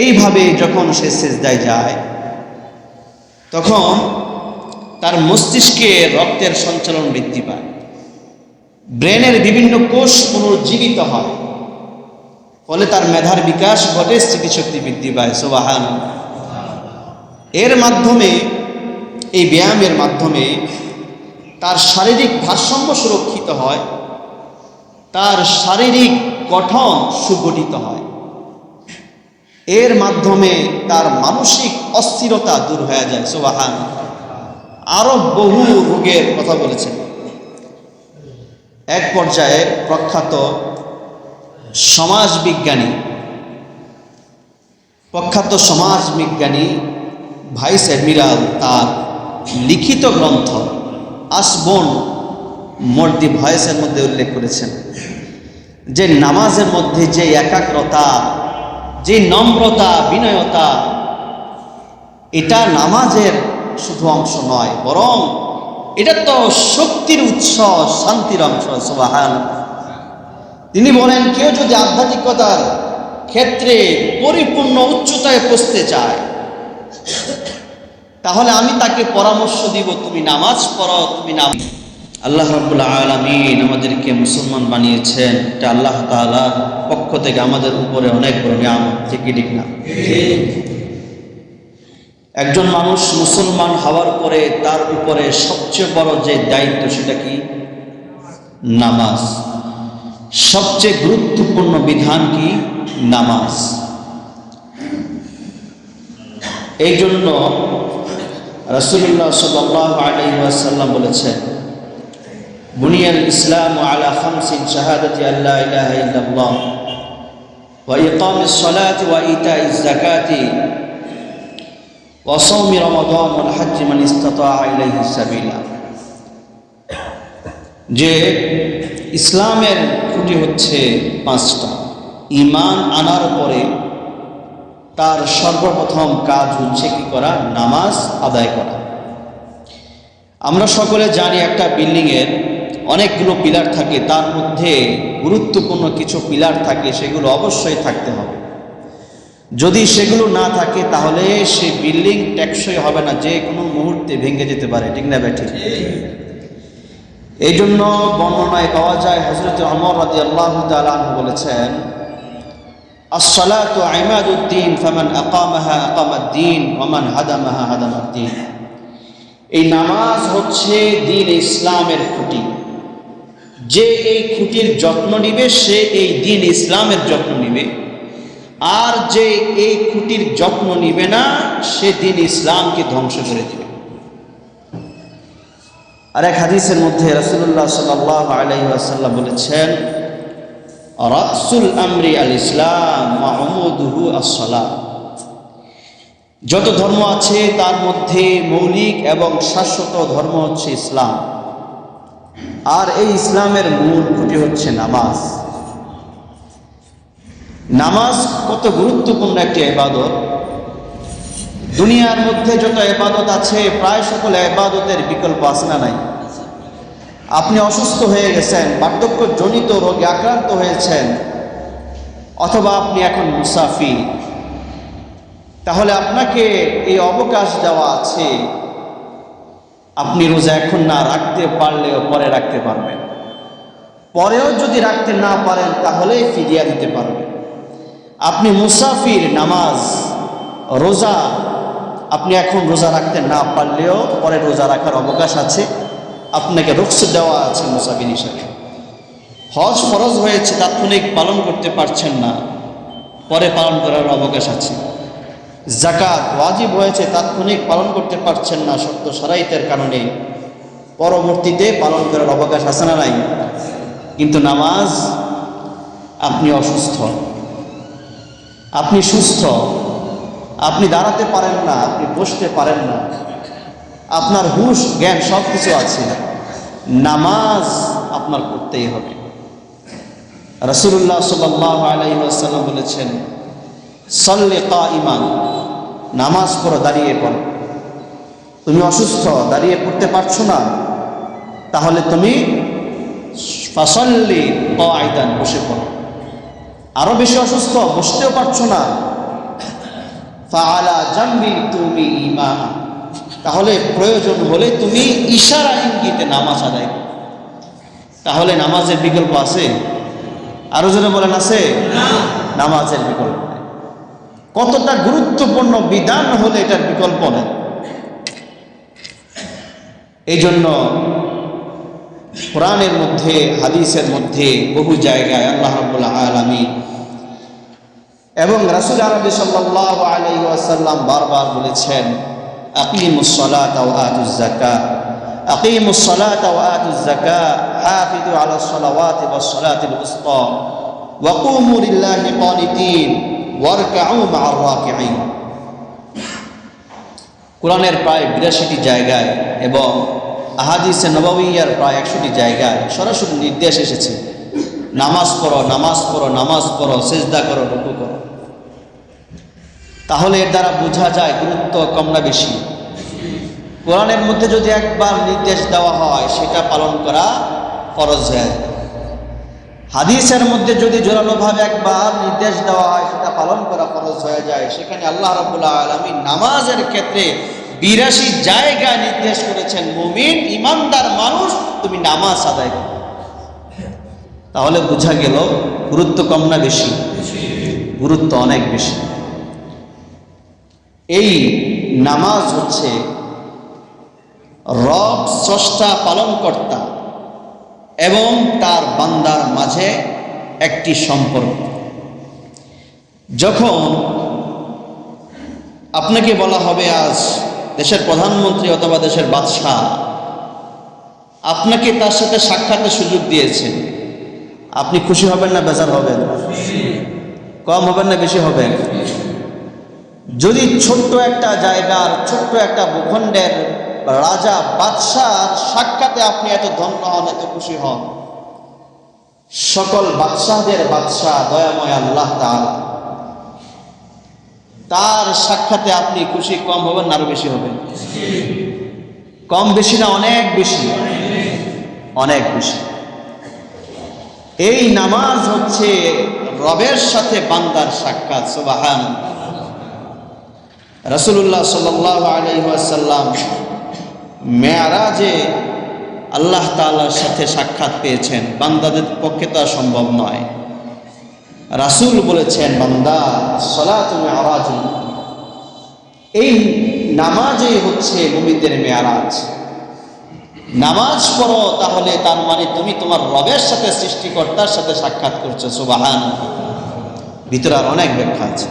এইভাবে যখন সে সিজদায় যায় তখন তার মস্তিষ্কে রক্তের সঞ্চালন বৃদ্ধি পায়, ব্রেনের বিভিন্ন কোষ পুনরুজ্জীবিত হয়, ফলে তার মেধার বিকাশ ঘটে, স্মৃতিশক্তি বৃদ্ধি পায়। সুবহানাল্লাহ। এর মাধ্যমে, এই ব্যায়ামের মাধ্যমে তার শারীরিক ভারসাম্য সুরক্ষিত হয়, তার শারীরিক গঠন সুগঠিত হয়, এর মাধ্যমে তার মানসিক অস্থিরতা দূর হয়ে যায়। সুবহানাল্লাহ। আরো বহু রোগের কথা বলেছেন। এক পর্যায়ে প্রখ্যাত সমাজবিজ্ঞানী ভাইস অ্যাডমিরাল তার লিখিত গ্রন্থ আসবোন মোর দি ভয়েসের মধ্যে উল্লেখ করেছেন যে নামাজের মধ্যে যে একাগ্রতা, যে নম্রতা, বিনয়তা, এটা নামাজের শুধু অংশ নয়, বরং এটা তো শক্তির উৎস, শান্তির অংশ। সুবহানাল্লাহ। তিনি বলেন, কেউ যদি আধ্যাত্মিকতার ক্ষেত্রে পরিপূর্ণ উচ্চতায় পৌঁছতে চায় তাহলে আমি তাকে পরামর্শ দিব, তুমি নামাজ পড়ো, তুমি নামাজ। আল্লাহ রাব্বুল আলামিন আমাদেরকে মুসলমান বানিয়েছেন, এটা আল্লাহ তাআলার পক্ষ থেকে আমাদের উপরে অনেক বড় নিয়ামত, ঠিক না? একজন মানুষ মুসলমান হওয়ার পরে তার উপরে সবচেয়ে বড় যে দায়িত্ব সেটা কি? নামাজ। সবচেয়ে গুরুত্বপূর্ণ বিধান কি? নামাজ। এই জন্য রাসূলুল্লাহ সাল্লাল্লাহু আলাইহি ওয়াসাল্লাম বলেছেন, বুনিয়াল ইসলামু আলা খামসিন শাহাদাতি আল্লা ইলাহা ইল্লাল্লাহ ওয়া ইকামিস সালাতি ওয়া ইতাইজ যাকাতি ওয়া সাওমি রমাদান ওয়াল হজ্জি মান ইসতাতা ইলাইহি সাবিলা। যে ইসলামের খুঁটি হচ্ছে পাঁচটা। ঈমান আনার পরে তার সর্বপ্রথম কাজ হচ্ছে কি করা? নামাজ আদায় করা। আমরা সকলে জানি একটা বিল্ডিংয়ের অনেকগুলো পিলার থাকে, তার মধ্যে গুরুত্বপূর্ণ কিছু পিলার থাকে, সেগুলো অবশ্যই থাকতে হবে। যদি সেগুলো না থাকে তাহলে সেই বিল্ডিং টেকসই হবে না, যে কোনো মুহূর্তে ভেঙে যেতে পারে, ঠিক না ঠিক? এই জন্য বর্ণনায় পাওয়া যায়, হযরত ওমর রাদিয়াল্লাহু তাআলা আনহু বলেছেন, আস-সালাতু ইমাদুদ্দিন ফামান আকামাহা আকামাদ-দ্বীন ওয়া মান হাদামাহা হাদামাদ-দ্বীন। এই নামাজ হচ্ছে দ্বীন ইসলামের খুঁটি। যে এই খুঁটির যত্ন নিবে সে এই দ্বীন ইসলামের যত্ন নিবে, আর যে এই খুঁটির যত্ন নিবে না সে দ্বীন ইসলামকে ধ্বংস করে দিবে। আর এক হাদিসের মধ্যে রাসূলুল্লাহ সাল্লাল্লাহু আলাইহি ওয়াসাল্লাম বলেছেন, রাসুল আমরি আল ইসলাম ওয়া উমুদুহু আস-সালাত। যত ধর্ম আছে তার মধ্যে মৌলিক এবং শাশ্বত ধর্ম হচ্ছে ইসলাম, আর এই ইসলামের মূল খুঁটি হচ্ছে নামাজ। নামাজ কত গুরুত্বপূর্ণ একটি ইবাদত। দুনিয়ার মধ্যে যত ইবাদত আছে প্রায় সকল ইবাদতের বিকল্প আছে না নাই? আপনি অসুস্থ হয়ে গেছেন, বার্ধক্যজনিত রোগে আক্রান্ত হয়েছেন, অথবা আপনি এখন মুসাফির, তাহলে আপনাকে এই অবকাশ দেওয়া আছে, আপনি রোজা এখন না রাখতে পারলেও পরে রাখতে পারবেন, পরেও যদি রাখতে না পারেন তাহলে ফিদিয়া দিতে পারবেন। আপনি মুসাফির, নামাজ, রোজা আপনি এখন রোজা রাখতে না পারলেও পরে রোজা রাখার অবকাশ আছে, আপনাকে রুখসত দেওয়া আছে মুসাফির হিসাবে। হজ ফরজ হয়েছে, তাৎক্ষণিক পালন করতে পারছেন না, পরে পালন করার অবকাশ আছে। যাকাত ওয়াজিব হয়েছে, তাৎক্ষণিক পালন করতে পারছেন না, শর্ত শারাইতের কারণে, পরবর্তীতে পালন করার অবকাশ আছে না নাই? কিন্তু নামাজ, আপনি অসুস্থ, আপনি সুস্থ, আপনি দাঁড়াতে পারেন না, আপনি বসতে পারেন না, আপনার হুঁশ জ্ঞান সব কিছু আছে, নামাজ আপনার করতেই হবে। রাসূলুল্লাহ সাল্লাল্লাহু আলাইহি ওয়াসাল্লাম বলেছেন, সাল্লি কাইমান, নামাজ পড়ো, দাঁড়িয়ে পড়ো। তুমি অসুস্থ, দাঁড়িয়ে পড়তে পারছো না, তাহলে তুমি ফাসাল্লি কাইদান, বসে পড়ো। আরো বেশি অসুস্থ, বসতেও পারছো না, ফাআলা জাম্বি তুমি ইমাম, তাহলে প্রয়োজন হলে তুমি ইশারা ইঙ্গিতে নামাজ আদায় করো। তাহলে নামাজের বিকল্প আছে? আরো জোরে বলেন আছে? নামাজের বিকল্প নেই। কতটা গুরুত্বপূর্ণ বিধান হলে এটার বিকল্প নেই। এই জন্য কোরআনের মধ্যে, হাদিসের মধ্যে বহু জায়গায় আল্লাহ রাব্বুল আলামিন এবং রাসূল আরবি সাল্লাল্লাহু আলাইহি ওয়াসাল্লাম বারবার বলেছেন, আকিমুস সালাতা ওয়া আতুজ যাকাত, আকিমুস সালাতা ওয়া আতুজ যাকাত, হাফিযু আলাস সালাওয়াতি ওয়াস সালাতিল উসতা ওয়া কুমু লিল্লাহি কানিতিন ওয়ারকাউ মা'আর রাকিঈন। কোরআনের প্রায় ৮২টি জায়গায় এবং আহাদিসে নববিয়ার প্রায় ১০০টি জায়গায় সরাসরি নির্দেশ এসেছে, নামাজ পড়ো, নামাজ পড়ো, নামাজ পড়ো, সিজদা করো, রুকু করো। তাহলে এর দ্বারা বোঝা যায় গুরুত্ব কম না বেশি? কোরআনের মধ্যে যদি একবার নির্দেশ দেওয়া হয় সেটা পালন করা ফরজ হয়। হাদিসের মধ্যে যদি জোরালোভাবে একবার নির্দেশ দেওয়া হয় সেটা পালন করা ফরজ হয়ে যায়। সেখানে আল্লাহ রাব্বুল আলামিন নামাজের ক্ষেত্রে ৮২ জায়গায় নির্দেশ করেছেন, মুমিন ইমানদার মানুষ তুমি নামাজ আদায় করো। তাহলে বোঝা গেল গুরুত্ব কম না বেশি? গুরুত্ব অনেক বেশি। এই নামাজ হচ্ছে রব স্রষ্টা পালনকর্তা এবং তার বান্দার মাঝে একটি সম্পর্ক। যখন আপনাকে বলা হবে আজ দেশের প্রধানমন্ত্রী অথবা দেশের বাদশাহ আপনাকে তার সাথে সাক্ষাতের সুযোগ দিয়েছে, আপনি খুশি হবেন না বেজার হবেন? কম হবেন না বেশি হবেন? যদি ছোট্ট একটা জায়গার, ছোট্ট একটা ভূখণ্ডের রাজা বাদশার সাক্ষাতে আপনি এত ধন্য হন, এত খুশি হন, সকল বাদশাহদের বাদশাহ দয়াময় আল্লাহ তাআলা, তার সাক্ষাতে আপনি খুশি কম হবেন না আরো বেশি হবেন? কম বেশি না অনেক বেশি? অনেক বেশি। এই নামাজ হচ্ছে রবের সাথে বান্দার সাক্ষাৎ। সুবহানাল্লাহ। রাসূলুল্লাহ সাল্লাল্লাহু আলাইহি ওয়াসাল্লাম মেরাজে আল্লাহ তাআলার সাথে সাক্ষাৎ পেয়েছেন। বান্দাদের পক্ষে তা সম্ভব নয়। রাসূল বলেছেন, বান্দা সালাতু মিরাজ, এই নামাজই হচ্ছে মুমিনদের মেরাজ। নামাজ পড়ো, তাহলে তার মানে তুমি তোমার রবের সাথে, সৃষ্টিকর্তার সাথে সাক্ষাৎ করছো। সুবহানাল্লাহ। ভিতরে আর অনেক ব্যাখ্যা আছে।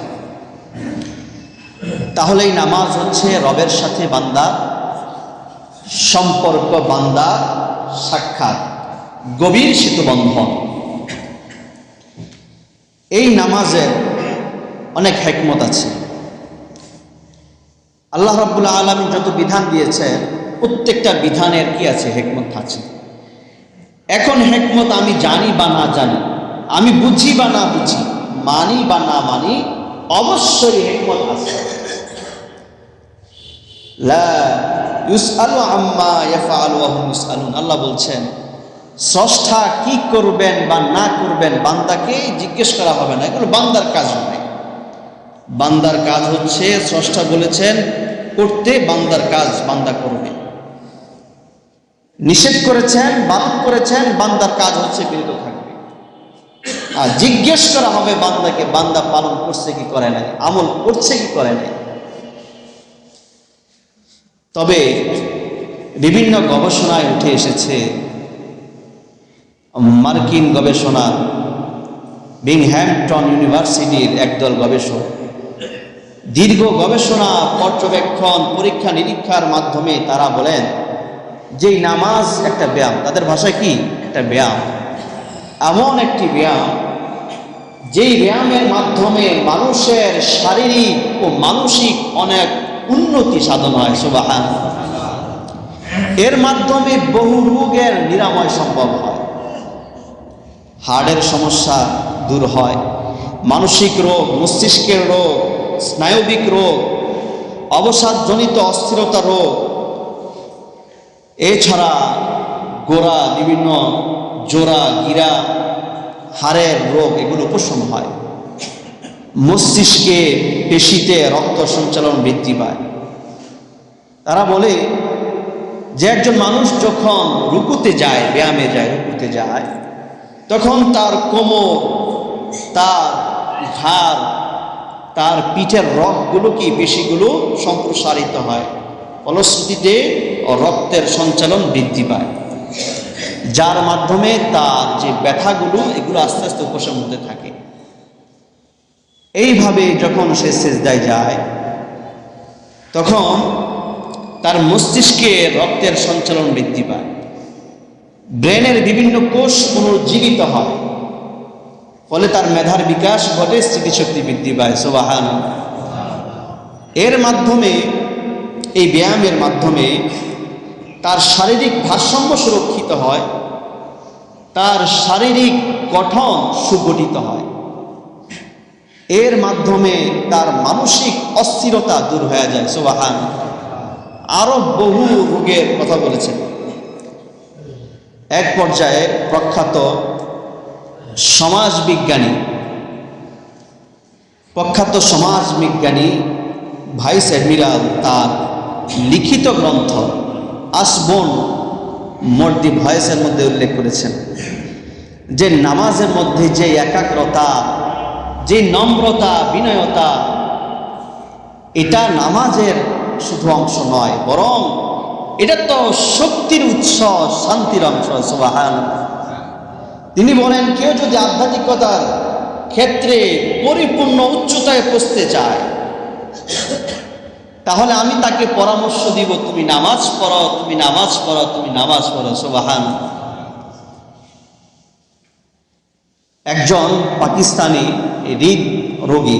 তাহলে এই নামাজ হচ্ছে রবের সাথে বান্দার সম্পর্ক, বান্দার সাক্ষাৎ, গভীর সেতুবন্ধন। এই নামাজের অনেক হিকমত আছে। আল্লাহ রাব্বুল আলামিন যত বিধান দিয়েছেন প্রত্যেকটা বিধানের কি আছে? হিকমত আছে। এখন হিকমত আমি জানি বা না জানি, আমি বুঝি বা না বুঝি, মানি বা না মানি, অবশ্যই হিকমত আছে। লা ইউসআলু আম্মা ইয়াফআলু ওয়া হুম ইউসআলুন। আল্লাহ বলছেন, স্রষ্টা কি করবেন বা না করবেন বান্দাকে জিজ্ঞেস করা হবে না, এগুলো বান্দার কাজ নয়। বান্দার কাজ হচ্ছে, স্রষ্টা বলেছেন করতে, বান্দার কাজ বান্দা করবে। নিষেধ করেছেন, বারণ করেছেন, বান্দার কাজ হচ্ছে বিরত থাকবে। আর জিজ্ঞেস করা হবে বান্দাকে, বান্দা পালন করছে কি করে নাই, আমল করছে কি করে নাই। তবে বিভিন্ন গবেষণায় উঠে এসেছে, মার্কিন গবেষণা, বিংহ্যামটন ইউনিভার্সিটির একদল গবেষক দীর্ঘ গবেষণা, পর্যবেক্ষণ, পরীক্ষা নিরীক্ষার মাধ্যমে তারা বলেন যে নামাজ একটা ব্যায়াম। তাদের ভাষায় কি? একটা ব্যায়াম। এমন একটি ব্যায়াম যেই ব্যায়ামের মাধ্যমে মানুষের শারীরিক ও মানসিক অনেক উন্নতি সাধন হয়। সুবহানাল্লাহ। এর মাধ্যমে বহু রোগের নিরাময় সম্ভব হয়। হার্টের সমস্যা দূর হয়, মানসিক রোগ, মস্তিষ্কের রোগ, স্নায়বিক রোগ, অবসাদজনিত অস্থিরতা রোগ, এছাড়া গোড়া, বিভিন্ন জোড়া, গিরা, হাড়ের রোগ, এগুলো উপশম হয়। মস্তিষ্কে পেশিতে রক্ত সঞ্চালন বৃদ্ধি পায়। তারা বলে যে একজন মানুষ যখন রুকুতে যায়, ব্যায়ামে যায়, রুকুতে যায়, তখন তার কোমর, তার ঘাড়, তার পিঠের রগগুলো কি পেশিগুলো সম্প্রসারিত হয়, ফলশ্রুতিতে রক্তের সঞ্চালন বৃদ্ধি পায়, যার মাধ্যমে তার যে ব্যথাগুলো এগুলো আস্তে আস্তে উপশম হতে থাকে। এইভাবে যখন সে সিজদায় যায় তখন তার মস্তিষ্কে রক্তের সঞ্চালন বৃদ্ধি পায়, ব্রেনের বিভিন্ন কোষ পুনরুজ্জীবিত হয়, ফলে তার মেধার বিকাশ ঘটে, স্মৃতিশক্তি বৃদ্ধি পায়। সুবহানাল্লাহ। এর মাধ্যমে, এই ব্যায়ামের মাধ্যমে তার শারীরিক ভারসাম্য সুরক্ষিত হয়, তার শারীরিক গঠন সুগঠিত হয়, এর মাধ্যমে তার মানসিক অস্থিরতা দূর হয়ে যায়। সুবহানাল্লাহ। আরো বহু রোগের কথা বলেছেন। এক পর্যায়ে প্রখ্যাত সমাজবিজ্ঞানী ভাইস অ্যাডমিরাল তার লিখিত গ্রন্থ আসবোন মোর দি ভয়েসের মধ্যে উল্লেখ করেছেন যে নামাজের মধ্যে যে একাগ্রতা, যে নম্রতা, বিনয়তা, এটা নামাজের শুধু অংশ নয়, বরং এটা তো শক্তির উৎস, শান্তির অংশ। সুবহানাল্লাহ। তিনি বলেন, কেউ যদি আধ্যাত্মিকতার ক্ষেত্রে পরিপূর্ণ উচ্চতায় পৌঁছতে চায় তাহলে আমি তাকে পরামর্শ দিব, তুমি নামাজ পড়ো, তুমি নামাজ পড়ো, তুমি নামাজ পড়ো। সুবহানাল্লাহ। একজন পাকিস্তানি হৃদরোগী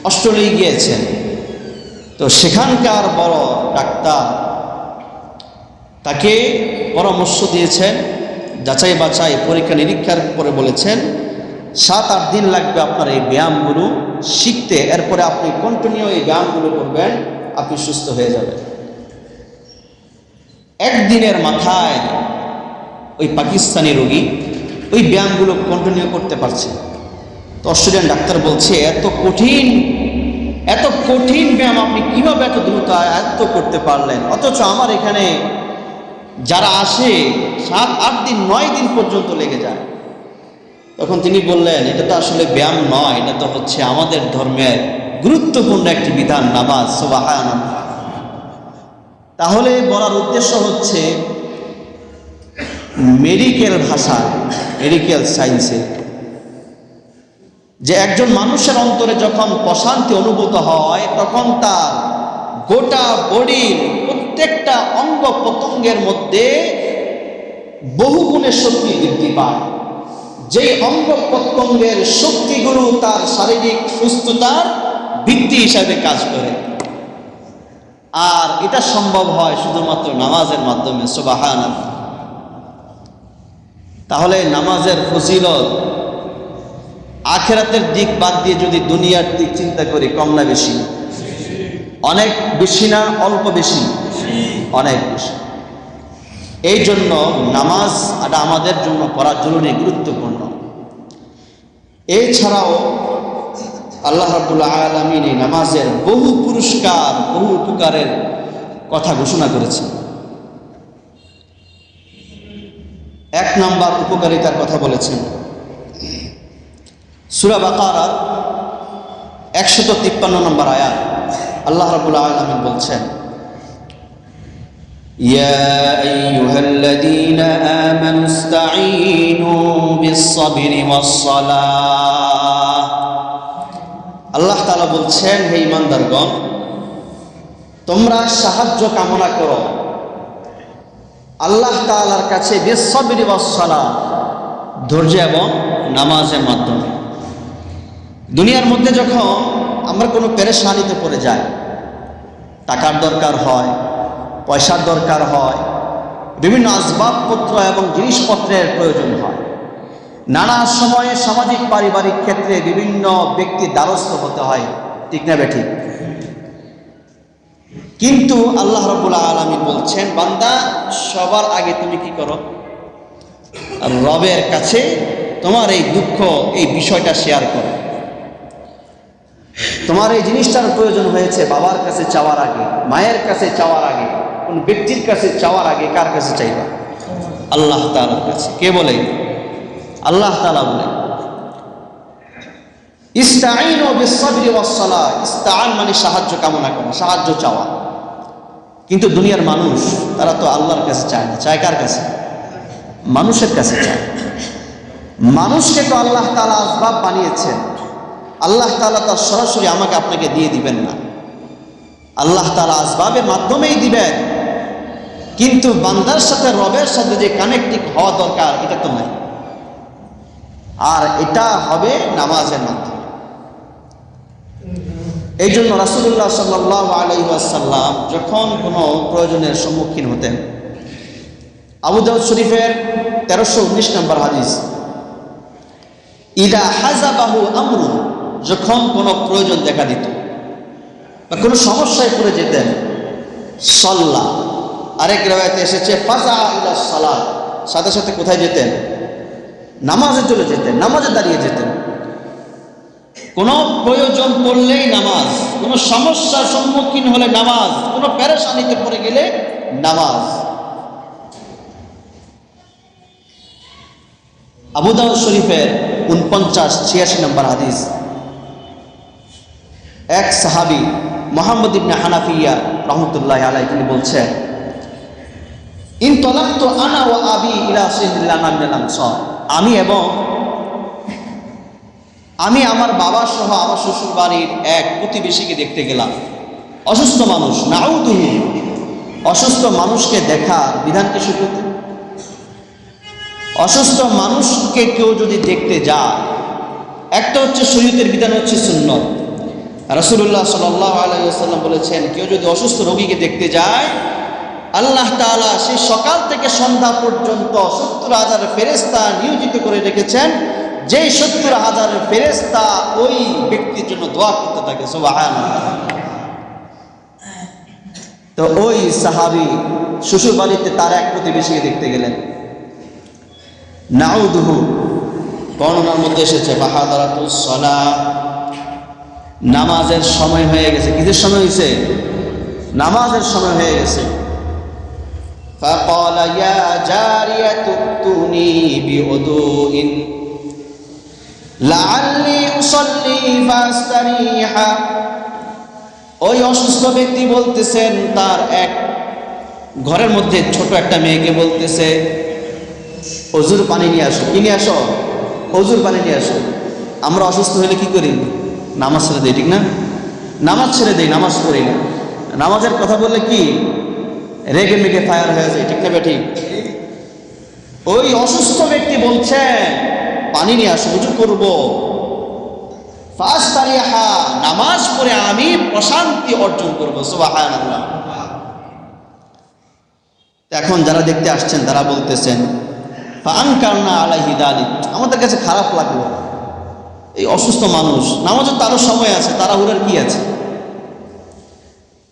অস্ট্রেলিয়া গিয়েছেন, তো সেখানকার বড় ডাক্তার তাকে পরামর্শ দিয়েছেন, যাচাই বাছাই পরীক্ষা নিরীক্ষার পরে বলেছেন 7-8 দিন লাগবে আপনার এই ব্যায়ামগুলো শিখতে, এরপরে আপনি কন্টিনিউ এই ব্যায়ামগুলো করবেন, আপনি সুস্থ হয়ে যাবেন। একদিনের মাথায় ওই পাকিস্তানি রোগী ওই ব্যায়ামগুলো কন্টিনিউ করতে পারছে। তো অস্ট্রেলিয়ান ডাক্তার বলছে, এত কঠিন ব্যায়াম আপনি কিভাবে এত দ্রুত আয়ত্ত করতে পারলেন, অথচ আমার এখানে যারা আসে 7-8 দিন 9 দিন পর্যন্ত লেগে যায়। তখন তিনি বললেন, এটা তো আসলে ব্যায়াম নয়, এটা তো হচ্ছে আমাদের ধর্মের গুরুত্বপূর্ণ একটি বিধান, নামাজ। সুবহানাল্লাহ। তাহলে বলার উদ্দেশ্য হচ্ছে মেডিকেল ভাষা, মেডিকেল সায়েন্সে যে একজন মানুষের অন্তরে যখন প্রশান্তি অনুভূত হয় তখন তার গোটা বডির প্রত্যেকটা অঙ্গ প্রত্যঙ্গের মধ্যে বহুগুণের শক্তি বৃদ্ধি পায়, যেই অঙ্গ প্রত্যঙ্গের শক্তিগুলো তার শারীরিক সুস্থতার ভিত্তি হিসাবে কাজ করে। আর এটা সম্ভব হয় শুধুমাত্র নামাজের মাধ্যমে। সুবহানাল্লাহ। তাহলে নামাজের ফজিলত আখিরাতের দিক বাদ দিয়ে যদি দুনিয়ার দিক চিন্তা করি, কম না বেশি? অনেক বেশি না অল্প বেশি? অনেক বেশি। এই জন্য নামাজ এটা আমাদের জন্য পড়ার জরুরি, গুরুত্বপূর্ণ। এছাড়াও আল্লাহ রাব্বুল আলামিন এই নামাজের বহু পুরস্কার, বহু উপকারের কথা ঘোষণা করেছেন। 1 নাম্বার উপকারিতার কথা বলেছেন সূরা বাকারার 153 নম্বর আয়াত। আল্লাহ রাব্বুল আলামিন বলছেন, ইয়া আইয়ুহাল্লাযীনা আমানু ইসতাঈনু বিস-সাবরি ওয়াস-সালাহ। আল্লাহ তাআলা বলছেন, হে ঈমানদারগণ, তোমরা সাহায্য কামনা করো আল্লাহ তাআলার কাছে বিস-সাবরি ওয়াস-সালাহ, ধৈর্য এবং নামাজের মাধ্যমে। দুনিয়ার মধ্যে যখন আমরা কোনো পেরেশানিতে পড়ে যাই, টাকার দরকার হয়, পয়সার দরকার হয়, বিভিন্ন আসবাবপত্র এবং জিনিসপত্রের প্রয়োজন হয়, নানা সময়ে সামাজিক পারিবারিক ক্ষেত্রে বিভিন্ন ব্যক্তির দ্বারস্থ হতে হয়, ঠিক না বেঠিক? কিন্তু আল্লাহ রাব্বুল আলামিন বলছেন, বান্দা সবার আগে তুমি কি করো? রবের কাছে তোমার এই দুঃখ, এই বিষয়টা শেয়ার করো। তোমার এই জিনিসটার প্রয়োজন হয়েছে বাবার কাছে চাওয়ার আগে, মায়ের কাছে চাওয়ার আগে, কোন ব্যক্তির কাছে চাওয়ার আগে কার কাছে চাইবা? আল্লাহ তাআলার কাছে। কে বলে? আল্লাহ তাআলা বলে ইস্তাঈনু বিস-সাবরি ওয়াস-সালাহ। ইস্তাআন মানে সাহায্য কামনা করা, সাহায্য চাওয়া। কিন্তু দুনিয়ার মানুষ তারা তো আল্লাহর কাছে চায় না, চায় কার কাছে? মানুষের কাছে চায়। মানুষকে তো আল্লাহ তাআলা আসবাব বানিয়েছেন। আল্লাহ তাআলা তার সরাসরি আমাকে আপনাকে দিয়ে দিবেন না, আল্লাহ তাআলা আসবাবের মাধ্যমেই দিবেন। কিন্তু বান্দার সাথে রবের সাথে যে কানেক্টিং হওয়া দরকার এটা তো নাই, আর এটা হবে নামাজের মাধ্যমে। এই জন্য রাসূলুল্লাহ সাল্লাল্লাহু আলাইহি ওয়াসাল্লাম যখন কোনো প্রয়োজনের সম্মুখীন হতেন, আবু দাউদ শরীফের 1319 নম্বর হাদিস, ইদা হাযাবাহু আমরুন, যখন কোনো প্রয়োজন দেখা দিত বা কোনো সমস্যায় পড়ে যেতেন, সাল্লাহ, আরেক riwayate এসেছে ফাজা ইলা সালাত, সাথে সাথে কোথায় যেতেন? নামাজে চলে যেতেন, নামাজে দাঁড়িয়ে যেতেন। কোনো প্রয়োজন পড়লেই নামাজ, কোনো সমস্যার সম্মুখীন হলে নামাজ, কোনো পেরেশানিতে পড়ে গেলে নামাজ। আবু দাউদ শরীফের 49-86 নম্বর হাদিস, এক সাহাবী মুহাম্মদ ইবনে হানাফিয়া রাহমাতুল্লাহি আলাইহি তিনি বলছেন, ইনতালাকতু আনা ওয়া আবি ইলা সাইয়্যিদিল আনামিল আনসার, আমি আমার বাবা সহ আমার শ্বশুর বাড়ির এক প্রতিবেশীকে দেখতে গেলাম। অসুস্থ মানুষ, নাউদুহু, অসুস্থ মানুষকে দেখা বিধান কি শরীয়তে? অসুস্থ মানুষকে কেউ যদি দেখতে যায়, একটা হচ্ছে শরীয়তের বিধান, হচ্ছে সুন্নত। রাসূলুল্লাহ সাল্লাল্লাহু আলাইহি ওয়াসাল্লাম বলেছেন, কেউ যদি অসুস্থ রোগীকে দেখতে যায়, আল্লাহ তাআলা সেই সকাল থেকে সন্ধ্যা পর্যন্ত 70,000 ফেরেশতা নিয়োজিত করে রেখেছেন, যেই 70,000 ফেরেশতা ওই ব্যক্তির জন্য দোয়া করতে থাকে। সুবহানাল্লাহ। তো ওই সাহাবী শ্বশুর বাড়িতে তার এক প্রতিবেশীকে দেখতে গেলেন, নাউদুহু, বর্ণনার মধ্যে এসেছে ফাহাদারাতুস সালাহ, নামাজের সময় হয়ে গেছে। কিসের সময় হয়েছে? নামাজের সময় হয়ে গেছে। ফাকালা ইয়া জারিয়াতু তুনি বিউদুইন লাআল্লি উসাল্লি ফাস্তারিহা। ওই অসুস্থ ব্যক্তি বলতেছেন, তার এক ঘরের মধ্যে ছোট একটা মেয়েকে বলতেছে, অজুর পানি নিয়ে আসো। কি নিয়ে আসো? অজুর পানি নিয়ে আসো। আমরা অসুস্থ হলে কি করি? নামাজ ছেড়ে দিই, ঠিক না? নামাজ ছেড়ে দিই, নামাজ পড়ি না। নামাজের কথা বললে কি রেগে মেগে ফায়ার হয়ে যায়, ঠিক না বে ঠিক? ওই অসুস্থ ব্যক্তি বলছেন, পানি নিয়ে আসো, উজু করবো। ফাস্তারিহা, নামাজ পড়ে আমি প্রশান্তি অর্জন করবো। সুবহানাল্লাহ। এখন যারা দেখতে আসছেন তারা বলতেছেন, ফাআনকারনা আলাইহি যালিক, আমাদের কাছে খারাপ লাগলো, এই অসুস্থ মানুষ, নামাজের তারও সময় আছে, তাড়াহুড়ার কি আছে?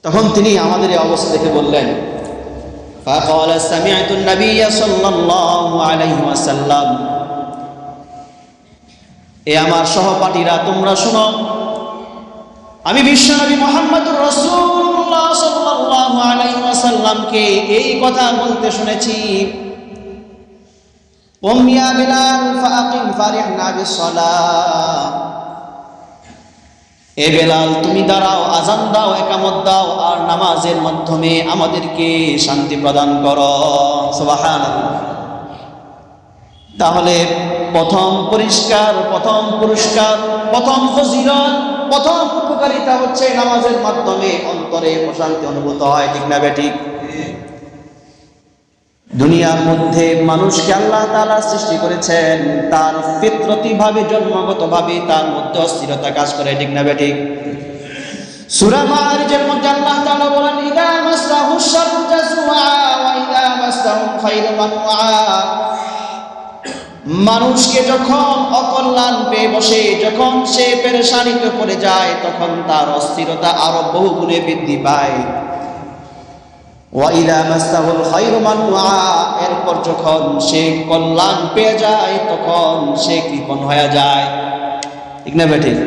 তখন তিনি আমাদের এই অবস্থা দেখে বললেন, ফাকালা সামি'তু an-নাবিয়্য সাল্লাল্লাহু আলাইহি ওয়াসাল্লাম, এ আমার সহপাঠীরা তোমরা শোনো, আমি বিশ্বনবী মুহাম্মদুর রাসূলুল্লাহ সাল্লাল্লাহু আলাইহি ওয়াসাল্লামকে এই কথা বলতে শুনেছি, কুম ইয়া বিলাল ফাআকিম ফারিহনা বিস-সালাহ, এ বেলাল তুমি দাঁড়াও, আযান দাও, ইকামত দাও, আর নামাজের মাধ্যমে আমাদেরকে শান্তি প্রদান করো। সুবহানাল্লাহ। তাহলে প্রথম পুরস্কার, প্রথম ফজিলত, প্রথম উপকারিতা হচ্ছে নামাজের মাধ্যমে অন্তরে প্রশান্তি অনুভূত হয়, ঠিক না বে ঠিক? দুনিয়ার মধ্যে মানুষকে আল্লাহ তাআলা সৃষ্টি করেছেন, তার ফিতরতিভাবে, জন্মগতভাবে তার মধ্যে অস্থিরতা কাজ করে, ঠিক না বে ঠিক? সূরা মাআরিজের মধ্যে আল্লাহ তাআলা বলেন, ইযা মাসাহুশ শাররু জাযুআ ওয়া ইযা মাসাহুল খায়রু মানুআ। মানুষকে যখন অকল্যাণ পেয়ে বসে, যখন সে পেরেশানিতে পড়ে যায়, তখন তার অস্থিরতা আরো বহুগুণে বৃদ্ধি পায়। ওয়া ইযা মাসাহুল খায়রু মানুআ, এরপর যখন সে কল্যাণ পেয়ে যায় তখন সে কৃপণ হয়ে যায়, ঠিক না বেঠিক?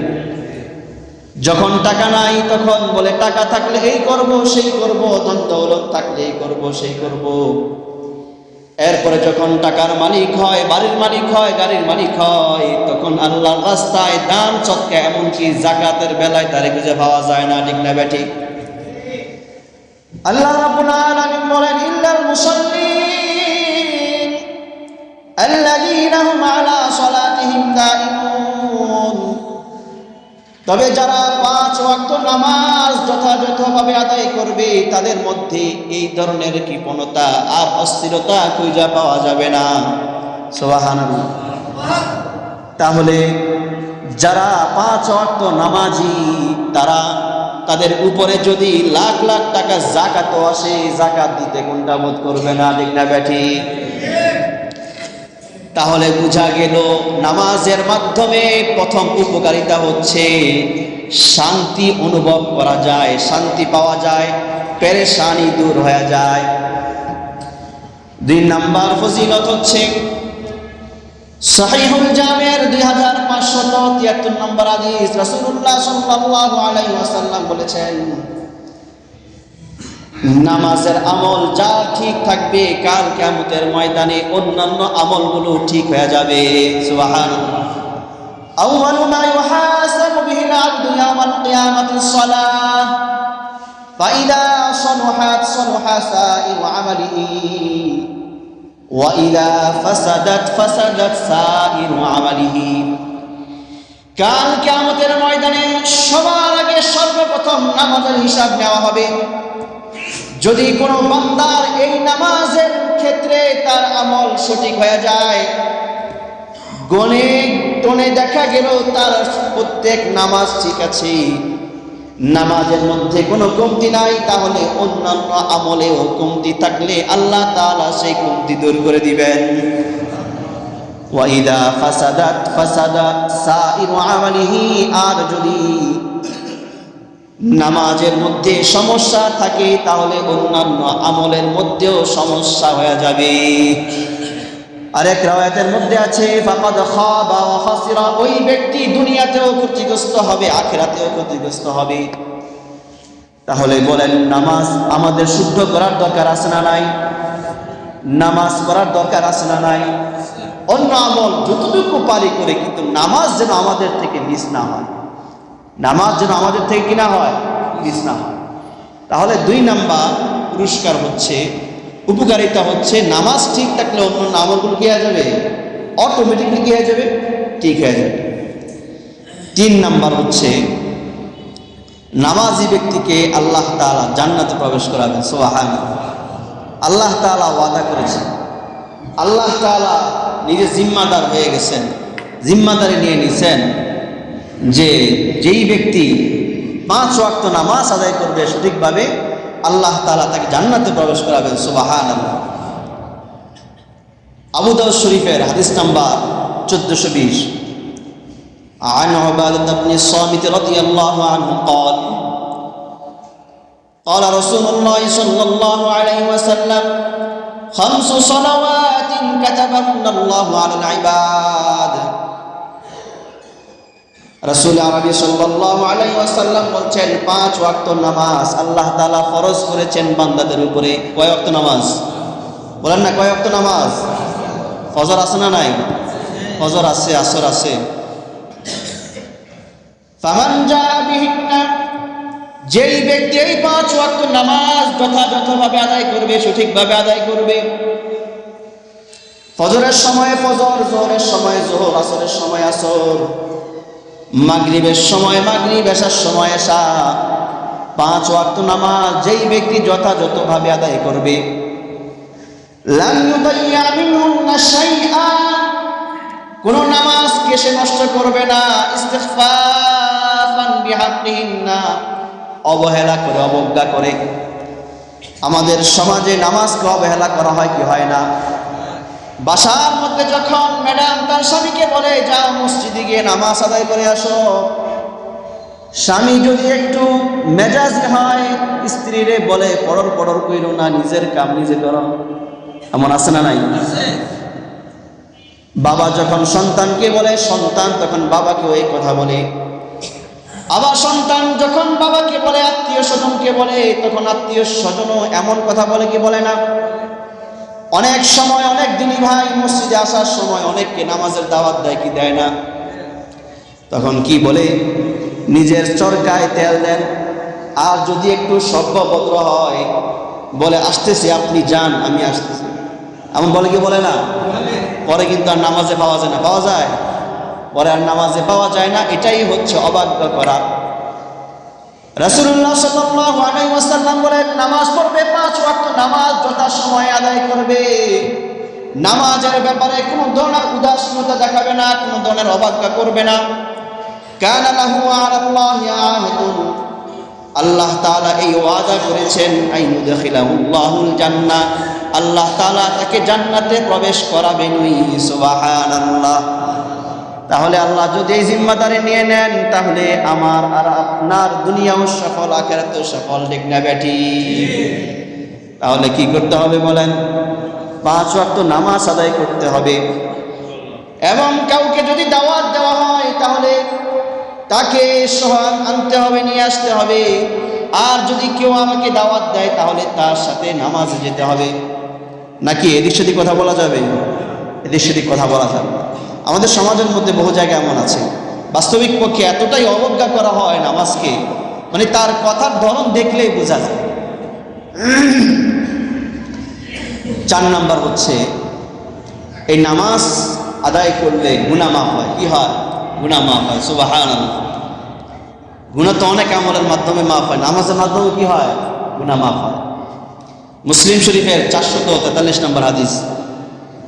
যখন টাকা নাই তখন বলে টাকা থাকলে এই করব সেই করব, ধন দৌলত থাকলে এই করব সেই করব। এরপরে যখন টাকার মালিক হয়, বাড়ির মালিক হয়, গাড়ির মালিক হয়, তখন আল্লাহর রাস্তায় দান সদকা এমনকি যাকাতের বেলায় তারে খুঁজে পাওয়া যায় না। ঠিক না বেঠিক? আল্লাহ রাব্বুল আলামিন বলেন, ইল্লাল মুসাল্লিন আল্লাযীনা হুম আলা সালাতিহিম দাঈমুন, তবে যারা 5 ওয়াক্ত নামাজ যথাযথভাবে আদায় করবে তাদের মধ্যে এই ধরনের কৃপণতা আর অস্থিরতা খুঁজে পাওয়া যাবে না। সুবহানাল্লাহ। তাহলে যারা 5 ওয়াক্ত নামাজি, তাদের উপরে যদি লাখ লাখ টাকা যাকাত আসে, যাকাত দিতে কোনটা বোধ করবে না। ঠিক না বেঠিক? তাহলে বোঝা গেল নামাজের মাধ্যমে প্রথম উপকারিতা হচ্ছে শান্তি অনুভব করা যায়, শান্তি পাওয়া যায়, পেরেশানি দূর হয়ে যায়। 2 নাম্বার ফজিলত হচ্ছে সহিহুল জামির 2573 নম্বর হাদিস, রাসূলুল্লাহ সাল্লাল্লাহু আলাইহি ওয়াসাল্লাম বলেছেন, নামাজের আমল যা ঠিক থাকবে কাল কিয়ামতের ময়দানে অন্যান্য আমলগুলো ঠিক হয়ে যাবে। সুবহানাল্লাহ। আউয়ালু মা ইউহাসাবু বিহিল আবদু ইয়াওমাল কিয়ামাতিস সালাহ ফাইদা সালুহাত সালুহা সাইরু আমালিহি ওয়া ইদা ফাসাদাত ফাসাদাত সাইরু আমালিহি। কাল কিয়ামতের ময়দানে সবার আগে সর্বপ্রথম নামাজের হিসাব নেওয়া হবে। যদি কোনো বান্দার এই নামাজের ক্ষেত্রে তার আমল সঠিক হয়ে যায়, গণে টনে দেখা গেল তার প্রত্যেক নামাজ ঠিক আছে, নামাজের মধ্যে কোনো কমতি নাই, তাহলে অন্যান্য আমলেও কমতি থাকলে আল্লাহ তাআলা সেই কমতি দূর করে দিবেন। ওয়া ইদা ফাসাদাত ফাসাদা সাইরু আমালিহি, আর যদি নামাজের মধ্যে সমস্যা থাকে তাহলে অন্যান্য আমলের মধ্যেও সমস্যা হয়ে যাবে। আরেক রাওয়ায়াতের মধ্যে আছে ফাকাদ খাবা ওয়া খাসিরা, ওই ব্যক্তি দুনিয়াতেও ক্ষতিগ্রস্ত হবে, আখিরাতেও ক্ষতিগ্রস্ত হবে। তাহলে বলেন, নামাজ আমাদের শুদ্ধ করার দরকার আছে না নাই? নামাজ করার দরকার আছে না নাই? অন্য আমল যতটুকু পারি করে, কিন্তু নামাজ যেন আমাদের থেকে মিস না হয়, নামাজ যেন আমাদের থেকে কি না হয়, মিস না হয়। তাহলে 2 নাম্বার পুরস্কার হচ্ছে, উপকারিতা হচ্ছে, নামাজ ঠিক থাকলে অন্য আমলগুলো কি হয়ে যাবে, অটোমেটিকলি কি হয়ে যাবে, ঠিক হয়ে যাবে। 3 নাম্বার হচ্ছে নামাজি ব্যক্তিকে আল্লাহ তাআলা জান্নাতে প্রবেশ করাবেন। সুবহানাল্লাহ। আল্লাহ তাআলা ওয়াদা করেছেন, আল্লাহ তাআলা নিজে জিম্মাদার হয়ে গেছেন, জিম্মাদারি নিয়ে নিছেন যে যেই ব্যক্তি 5 ওয়াক্ত নামাজ আদায় করবে সঠিকভাবে, আল্লাহ তাআলা তাকে জান্নাতে প্রবেশ করাবেন। সুবহানাল্লাহ। আবু দাউদ শরীফের হাদিস নাম্বার 1420, عن عبادة بن الصامت رضي الله عنه قال قال رسول الله صلى الله عليه وسلم 5 صلوات كتبهن الله على العباد। রাসূল আরবি সাল্লাল্লাহু আলাইহি ওয়াসাল্লাম বলছেন, 5 ওয়াক্ত নামাজ আল্লাহ তাআলা ফরজ করেছেন বান্দাদের উপরে। কয় ওয়াক্ত নামাজ বলেন না? কয় ওয়াক্ত নামাজ? ফজর আছে না নাই? ফজর আছে, আসর আছে। ফামান জা বিহিন্না, যেই ব্যক্তি এই 5 ওয়াক্ত নামাজ যথাযথভাবে আদায় করবে, সঠিকভাবে আদায় করবে, ফজরের সময় ফজর, যোহরের সময় যোহর, আসরের সময় আসর, মাগরিবের সময় মাগরিব, এশার সময় এশা, 5 ওয়াক্ত নামাজ যেই ব্যক্তি যথাযথভাবে আদায় করবে, লাম ইউদাইয়া মিনহুন্না শাইআ, কোন নামাজকে সে নষ্ট করবে না, ইস্তিগফাফান বিহাক্কিহিন্না, অবহেলা করে, অবজ্ঞা করে। আমাদের সমাজে নামাজকে অবহেলা করা হয় কি হয় না? বাসার মধ্যে যখন ম্যাডাম তার স্বামীকে বলে যাও মসজিদে গিয়ে নামাজ আদায় করে আসো, স্বামী যদি একটু মেজাজি হয়, স্ত্রীরে বলে পড়র পড়র কইরো না, নিজের কাম নিজে করো। এমন আছে না নাই? বাবা যখন সন্তানকে বলে, সন্তান তখন বাবাকে ওই কথা বলে। আবার সন্তান যখন বাবাকে বলে, আত্মীয় স্বজনকে বলে, তখন আত্মীয় স্বজনও এমন কথা বলে কি বলে না? অনেক সময় অনেক দিনই ভাই মসজিদে আসার সময় অনেককে নামাজের দাওয়াত দেয় কি দেয় না? তখন কি বলে? নিজের চরকায় তেল দেন, আর যদি একটু সভ্যভদ্র হয় বলে আসতেছি, আপনি যান, আমি আসতেছি, এমন বলে কি বলে না? পরে কিন্তু আর নামাজে পাওয়া যায় না। পাওয়া যায়? পরে আর নামাজে পাওয়া যায় না। এটাই হচ্ছে অবাধ্য করা। রাসূলুল্লাহ সাল্লাল্লাহু আলাইহি ওয়াসাল্লাম বলেন, নামাজ পড়বে, 5 ওয়াক্ত নামাজ যথাসময়ে আদায় করবে। নামাজের ব্যাপারে কোনো ধরনের উদাসীনতা দেখাবে না, কোনো ধরনের অবজ্ঞা করবে না। কানা লাহু আলাল্লাহি আহাদুন, আল্লাহ তাআলা এই ওয়াদা করেছেন, আইয়ুদখিলাহুল্লাহুল জান্নাহ, আল্লাহ তাআলা তাকে জান্নাতে প্রবেশ করাবেনই। সুবহানাল্লাহ। তাহলে আল্লাহ যদি এই জিম্মাদারি নিয়ে নেন, তাহলে আমার আর আপনার দুনিয়াও সফল, আখিরাতেও সফল, ঠিক না বেটি? তাহলে কি করতে হবে বলেন? 5 ওয়াক্ত নামাজ আদায় করতে হবে। এবং কাউকে যদি দাওয়াত দেওয়া হয় তাহলে তাকে সোহাগ আনতে হবে, নিয়ে আসতে হবে। আর যদি কেউ আমাকে দাওয়াত দেয় তাহলে তার সাথে নামাজে যেতে হবে। নাকি এদিক সেদিক কথা বলা যাবে? এদিক সেদিক কথা বলা যাবে। আমাদের সমাজের মধ্যে বহু জায়গায় এমন আছে, বাস্তবিক পক্ষে এতটাই অবজ্ঞা করা হয় নামাজকে, মানে তার কথার ধরন দেখলেই বোঝা যায়। 4 নাম্বার হচ্ছে, এই নামাজ আদায় করলে গুনাহ মাফ হয়। কি হয়? গুনাহ মাফ হয়। সুবহানাল্লাহ। গুনাহ তো অনেক আমলের মাধ্যমে মাফ হয়, নামাজের মাধ্যমে কি হয়? গুনাহ মাফ হয়। মুসলিম শরীফের 443 নম্বর হাদিস,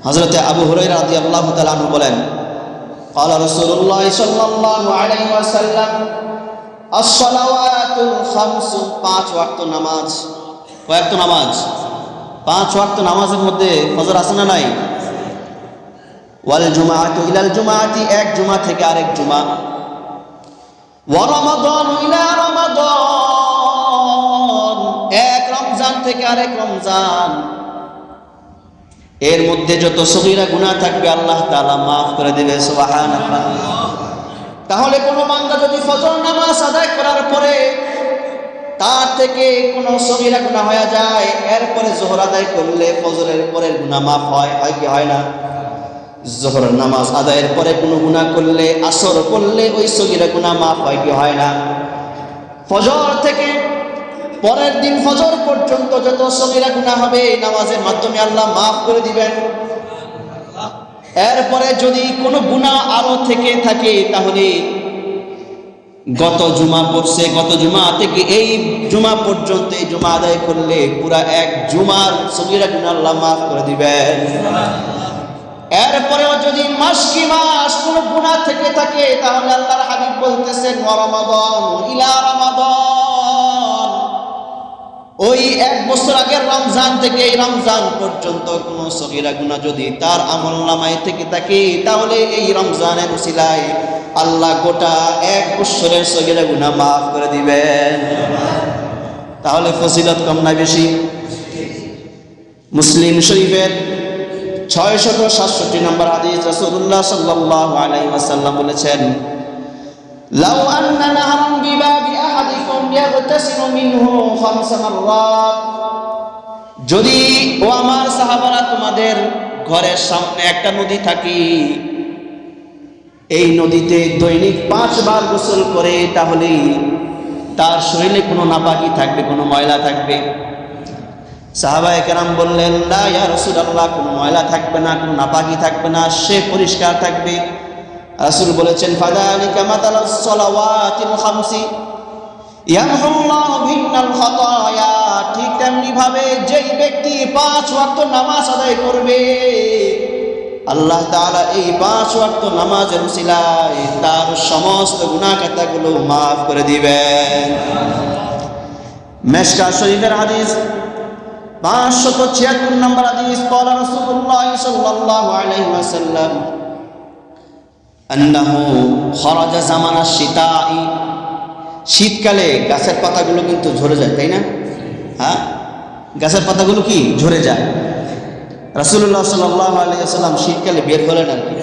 হযরতে আবু হুরায়রা রাদিয়াল্লাহু তাআলা আনহু বলেন, ক্বালা রাসূলুল্লাহ সাল্লাল্লাহু আলাইহি ওয়াসাল্লাম, আস-সালাওয়াতুল খামসু, 5 ওয়াক্ত নামাজ। কয় ওয়াক্ত নামাজ? 5 ওয়াক্ত নামাজের মধ্যে ফজর আছে না নাই? ওয়াল জুমআতু ইলাল জুমআতি, এক জুমা থেকে আরেক জুমা। ওয়া রমাদানু ইলা রমাদান, এক রমজান থেকে আরেক রমজান। এর মধ্যে যত সগীরা গুনাহ থাকবে আল্লাহ তাআলা মাফ করে দেবে। সুবহানাল্লাহ। তাহলে কোনো বান্দা যদি ফজর নামাজ আদায় করার পরে তার থেকে কোনো সগীরা গুনাহ হয়ে যায়, এরপরে যোহর আদায় করলে ফজরের পরের গুনাহ মাফ হয়। হয় কি হয় না? যোহর নামাজ আদায়ের পরে কোনো গুনাহ করলে, আসর করলে ওই সগীরা গুনাহ মাফ হয় কি হয় না? ফজর থেকে পরের দিন ফজর পর্যন্ত যত সগীরা গুনাহ হবে নামাজের মাধ্যমে আল্লাহ মাফ করে দিবেন। এরপরে যদি কোনো গুনাহ আরো থেকে থাকে তাহলে গত জুমা পড়ছে, গত জুমা থেকে এই জুমা পর্যন্ত এই জুমা আদায় করলে পুরা এক জুমার সগীরা গুনাহ আল্লাহ মাফ করে দিবেন। এরপরেও যদি মাস কি মাস কোনো গুনাহ থেকে থাকে তাহলে আল্লাহর হাবিব বলতেছেন, ওয়া রমাদান ইলা রমাদান, ওই 1 বছর আগের রমজান থেকে এই রমজান পর্যন্ত কোনো সগীরা গুনাহ যদি তার আমলনামায় থেকে থাকে তাহলে এই রমজানের উসিলায় আল্লাহ গোটা 1 বছরের সগীরা গুনাহ মাফ করে দিবেন। তাহলে ফজিলত কম না বেশি? মুসলিম শরীফের 667 নম্বর হাদিস, রাসূলুল্লাহ সাল্লাল্লাহু আলাইহি ওয়াসাল্লাম বলেছেন, লাউ আন্না নাহরান বিবাবি আহাদিকুম ইয়াগতাসিলু মিনহু 5 মাররাত, যদি ও আমার সাহাবারা তোমাদের ঘরের সামনে একটা নদী থাকে, এই নদীতে দৈনিক 5 বার গোসল করে তাহলে তার শরীরে কোনো নাপাকি থাকবে, কোনো ময়লা থাকবে? সাহাবায়ে কেরাম বললেন, লা ইয়া রাসূলুল্লাহ, কোনো ময়লা থাকবে না, কোনো নাপাকি থাকবে না, সে পরিষ্কার থাকবে। রাসূল বলেছেন, ফাযালিকা মাতালাস সালাওয়াতিল খামসি ইয়ামহুল্লাহু বিহিন্নাল খাতায়া, ঠিক তেমনি ভাবে যেই ব্যক্তি 5 ওয়াক্ত নামাজ আদায় করবে আল্লাহ তাআলা এই 5 ওয়াক্ত নামাজের উসিলায় তার সমস্ত গুনাহ খাতাগুলো মাফ করে দিবেন। মিশকাত শরীফের হাদিস 576 নম্বর হাদিস, ক্বালা রাসূলুল্লাহ সাল্লাল্লাহু আলাইহি ওয়াসাল্লাম, আন্নাহু খারাজা জামানাশ শীতাই, শীতকালে গাছের পাতাগুলো কিন্তু ঝরে যায়, তাই না? হ্যাঁ, গাছের পাতাগুলো কি ঝরে যায়। রাসূলুল্লাহ সাল্লাল্লাহু আলাইহি ওয়াসাল্লাম শীতকালে বের হলেন আর কি,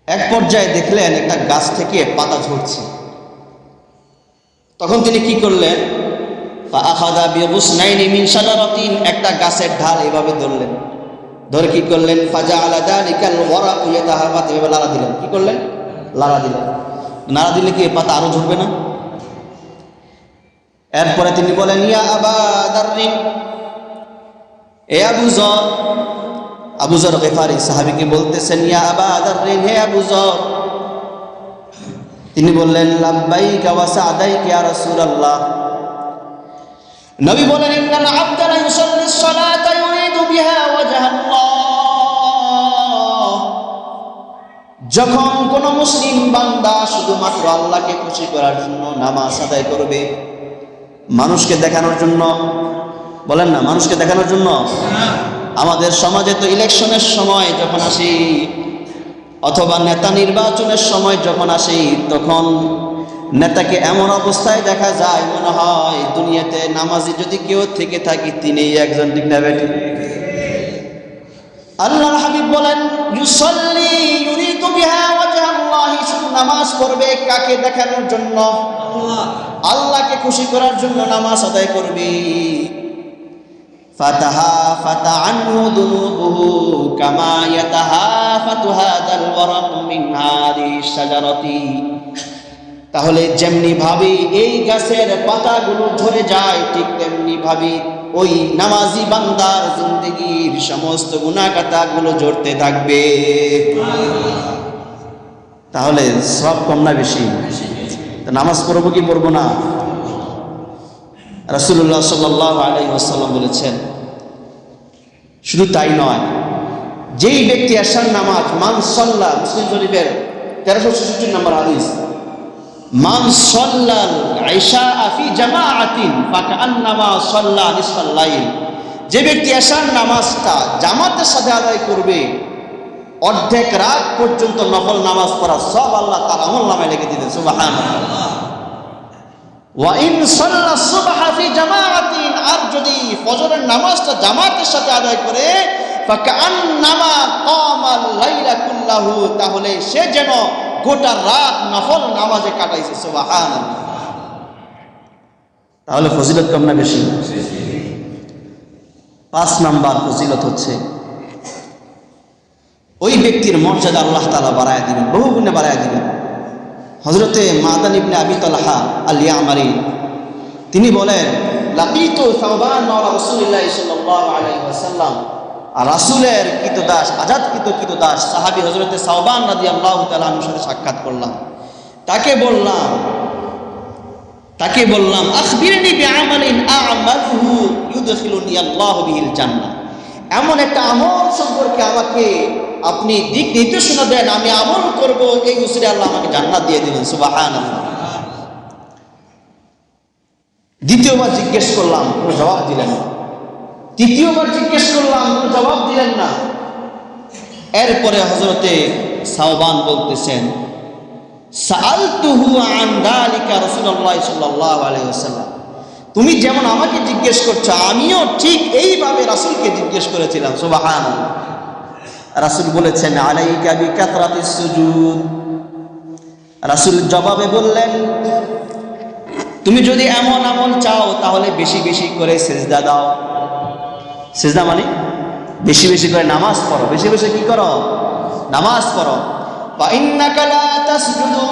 এক পর্যায়ে দেখলেন একটা গাছ থেকে পাতা ঝরছে। তখন তিনি কি করলেন? ফাআখাযা বিগুসনাইনি মিন শাজারাতিন, একটা গাছের ঢাল এভাবে ধরলেন, ধরে কি করলেন? ফাজাআলা যালিকাল ওয়ারাকু ইয়াতাহাফাত, এভাবে লাড়া দিলেন। কি করলেন? লাড়া দিলেন। নাড়া দিলে কি পাতা আরো ঝরবে না? এরপরে তিনি বলেন, ইয়া আবা দাররিন, এ আবু যর। আবু যর গিফারি সাহাবীকে বলতেছেন, ইয়া আবা দাররিন, হে আবু যর। তিনি বললেন, লাব্বাইকা ওয়া সা'দাইকা ইয়া রাসূলুল্লাহ। নবী বলেন, ইন্নাল আবদা লা ইউসাল্লি সলাতা ইউরিদু বিহা ওয়াজহাল্লাহ। যখন কোন মুসলিম বান্দা শুধুমাত্র আল্লাহকে খুশি করার জন্য নামাজ আদায় করবে, মানুষকে দেখানোর জন্য, বলেন না, মানুষকে দেখানোর জন্য। আমাদের সমাজে তো ইলেকশনের সময় যখন আসি অথবা নেতা নির্বাচনের সময় যখন আসি, তখন নেতাকে এমন অবস্থায় দেখা যায় মনে হয় দুনিয়াতে নামাজি যদি কেউ থেকে থাকি তিনি একজন। ঠিক না বেঠিক? আল্লাহর হাবিব বলেন, ইউসাল্লি ইউরিদু বিহা ওয়াজহাল্লাহ, শুধু নামাজ পড়বে কাকে দেখানোর জন্য? আল্লাহকে খুশি করার জন্য নামাজ আদায় করবে। ফাতাহাফাতা আনহু দুনুবুহু কামা ইয়াতাহাফাতু হাদাল ওয়ারাকু মিন হাদিস শাজারাতি। তাহলে যেমনি ভাবে এই গাছের পাতাগুলো ঝরে যায়, ঠিক তেমনি ভাবে ওই নামাজি বান্দার জিন্দেগির সমস্ত গুনাহ খাতাগুলো ঝরতে থাকবে। তাহলে সব কম না বেশি? নামাজ পড়বো কি পড়বো না? রাসূলুল্লাহ সাল্লাল্লাহু আলাইহি ওয়াসাল্লাম বলেছেন, শুধু তাই নয়, যেই ব্যক্তি এশার নামাজ মান সাল্লা, মুসলিম শরীফের 1366 নম্বর হাদিস, মান সাল্লাল ইশা ফি জামাআতিন ফাকান্নামা সাল্লা নিসফাল লাইল, যে ব্যক্তি এশার নামাজটা জামাতের সাথে আদায় করবে, অর্ধেক রাত পর্যন্ত নফল নামাজ পড়া সব আল্লাহ তার আমলনামায় লিখে দিবেন। সুবহানাল্লাহ। ওয়া ইন সাল্লা সুবহা ফি জামাআতিন, আর যদি ফজরের নামাজটা জামাতের সাথে আদায় করে, ফাকান্নামা কামাল লাইলা কুল্লাহু, তাহলে সে যেন গোটা রাত নফল নামাজে কাটাইছে। সুবহানাল্লাহ। তাহলে ফজিলত কম না বেশি? 5 নাম্বার ফজিলত হচ্ছে ওই ব্যক্তির মর্যাদা আল্লাহ তাআলা বাড়ায় দিবেন, বহু গুণে বাড়ায় দিবেন। হযরতে মাদান ইবনে আবি তালহা আল ইয়ামারি তিনি বলেন, লাকিতু সাওবান মাওলা রাসূলুল্লাহ সাল্লাল্লাহু আলাইহি ওয়াসাল্লাম, আর রাসূলের কৃতদাস, আজাদকৃত কৃতদাস সাহাবী হযরতে সাওবান রাদিয়াল্লাহু তাআলা আনহুর সাথে সাক্ষাৎ করলাম। তাকে বললাম আখবিরনি বিআমালিন আ'মালুহু ইউদখিলুনি আল্লাহু বিহিল জান্নাহ, এমন একটা আমল সম্পর্কে আমাকে আপনি দিক নির্দেশনা দেন, আমি আমল করব, এই উসিলে আল্লাহ আমাকে জান্নাত দিয়ে দিবেন। সুবহানাল্লাহ। দ্বিতীয়বার জিজ্ঞেস করলাম, কোনো জবাব দিলেন না। তৃতীয়বার জিজ্ঞেস করলাম, কোনো জবাব দিলেন না। এরপরে হযরতে সাওবান বলতেছেন, সাআলতুহু আন যালিকা রাসূলুল্লাহ সাল্লাল্লাহু আলাইহি ওয়াসাল্লাম, তুমি যেমন আমাকে জিজ্ঞেস করছো, আমিও ঠিক এইভাবে রাসূলকে জিজ্ঞেস করেছিলাম। সুবহানাল্লাহ। রাসূল বলেছেন, আলাইকা বিকাথরাতিস সুজুদ, রাসূল জবাবে বললেন, তুমি যদি এমন আমল চাও তাহলে বেশি বেশি করে সিজদা দাও। সিজদা মানে বেশি বেশি করে নামাজ পড়ো, বেশি বেশি কি করো? নামাজ পড়ো। ফা ইন্নাকা লা তাসজুদু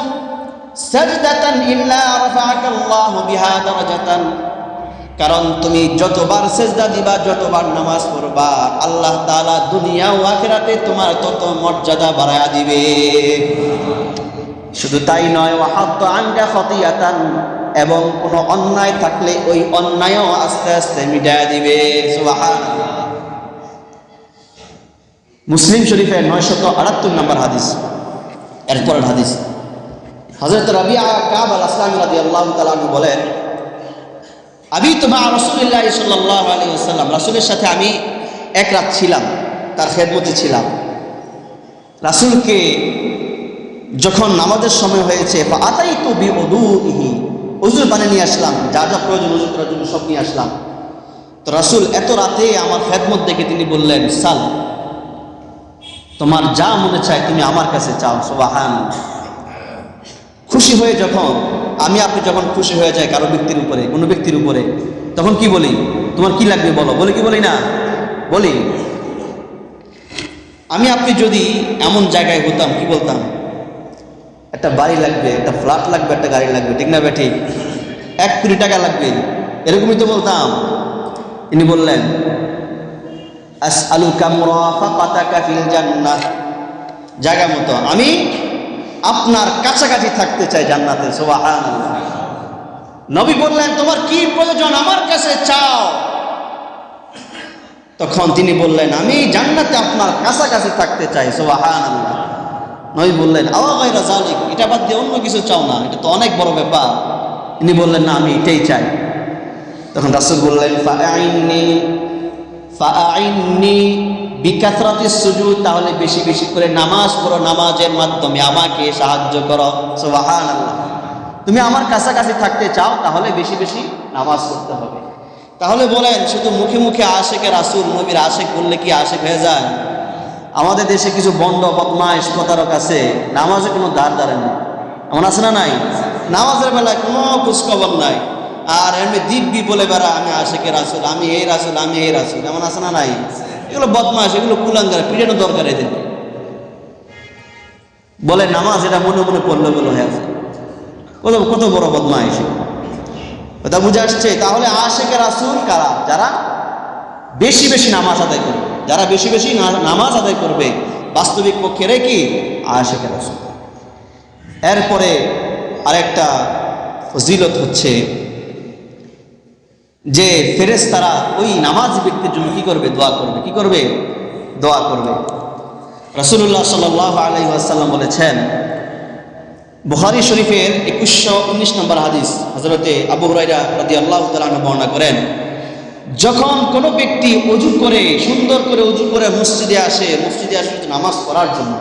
সাজদাতান ইল্লা রাফা'াকা আল্লাহু বিহা দারাজাতান, কারণ তুমি যতবার সিজদা দিবা, যতবার নামাজ পড়বা, আল্লাহ তাআলা দুনিয়া ও আখিরাতে তোমার তত মর্যাদা বাড়ায়া দিবে। শুধু তাই নয়, ওয়া হাত্তা আনকা খাতিয়াতান, এবং কোনো অন্যায় থাকলে ওই অন্যায়ও আস্তে আস্তে মিটায়া দিবে। সুবহানাল্লাহ। মুসলিম শরীফের 978 নম্বর হাদিস, এরপরের হাদিস, হযরত রাবিআ কাব আল আসলামী রাদিয়াল্লাহু তাআলা আনহু বলেন, আবিতু মা রাসূলিল্লাহ সাল্লাল্লাহু আলাইহি ওয়াসাল্লাম, রাসূলের সাথে আমি এক রাত ছিলাম, তার খেদমতে ছিলাম। রাসূলকে যখন নামাজের সময় হয়েছে, ফাআতাইতু বিউদুইহি, ওযুর পানি নিয়ে আসলাম, যা যা প্রয়োজন ওযু করার জন্য সব নিয়ে আসলাম। তো রাসূল এত রাতে আমার খেদমত দেখে তিনি বললেন, সাল, তোমার যা মনে চায় তুমি আমার কাছে চাও। সুবহানাল্লাহ। খুশি হয়ে যখন আপনি যখন খুশি হয়ে যায় কারো ব্যক্তির উপরে, কোনো ব্যক্তির উপরে, তখন কি বলি? তোমার কি লাগবে বলো, বলি কি বলি না? বলি। আপনি যদি এমন জায়গায় হতাম, কি বলতাম? একটা বাড়ি লাগবে, একটা ফ্ল্যাট লাগবে, একটা গাড়ি লাগবে, ঠিক না বেঠিক? 1 কোটি টাকা লাগবে, এরকমই তো বলতাম। তিনি বললেন, আসআলুকা মুরাফাকাতাকা ফিল জান্নাহ, জায়গা মতো আমি আপনার কাছাকাছি থাকতে চাই জান্নাতে। সুবহানাল্লাহ। নবী বললেন, তোমার কি প্রয়োজন আমার কাছে চাও। তখন তিনি বললেন, আমি জান্নাতে আপনার কাছাকাছি থাকতে চাই। সুবহানাল্লাহ। নবী বললেন, আও গায়রা যালিক, এটা বাদ দিয়ে অন্য কিছু চাও না, এটা তো অনেক বড় ব্যাপার। তিনি বললেন, না আমি এটাই চাই। তখন রাসূল বললেন, ফাআইন্নি বিকাসরাতিস সুজুদ, তাহলে বেশি বেশি করে নামাজ পড়ো, নামাজের মাধ্যমে আমাকে সাহায্য করো। সুবহানাল্লাহ। তুমি আমার কাছাকাছি থাকতে চাও, তাহলে বেশি বেশি নামাজ পড়তে হবে। তাহলে বলেন, শুধু মুখে মুখে আশেকে রাসূল, নবীর আশেক বললে কি আশেক হয়ে যায়? আমাদের দেশে কিছু বন্ড বদমাইশ প্রতারক আছে, নামাজে কোনো ধার ধারে নেই। এমন আছে না নাই? নামাজের বেলায় কোনো খোঁজখবর নাই, আর এমনি দিব্যি বলে বেড়া, আমি আশেকে রাসূল, আমি এই রাসূল, আমি এই রাসূল। এমন আছে না নাই? এগুলো বদমাইশ, এগুলো কুলাঙ্গার, পিটানো দরকার এদের। বলে নামাজ এটা মনে মনে পড়লো বলে হয়ে আছে। কত বড় বদমাইশ, কথা বুঝে আসছে? তাহলে আশেকে রাসূল কারা? যারা বেশি বেশি নামাজ আদায় করবে, যারা বেশি বেশি নামাজ আদায় করবে, বাস্তবিক পক্ষে রে কি আশেকে রাসূল। এরপরে আরেকটা ফজিলত হচ্ছে যে ফেরেশতারা ওই নামাজি ব্যক্তির জন্য কি করবে? দোয়া করবে। কি করবে? দোয়া করবে। রাসূলুল্লাহ সাল্লাল্লাহু আলাইহি ওয়াসাল্লাম বলেছেন, বুখারী শরীফের 2119 নম্বর হাদিস, হযরতে আবু হুরায়রা রাদিয়াল্লাহু তাআলা আনহু বর্ণনা করেন, যখন কোনো ব্যক্তি ওযু করে, সুন্দর করে ওযু করে মসজিদে আসে শুধু নামাজ পড়ার জন্য,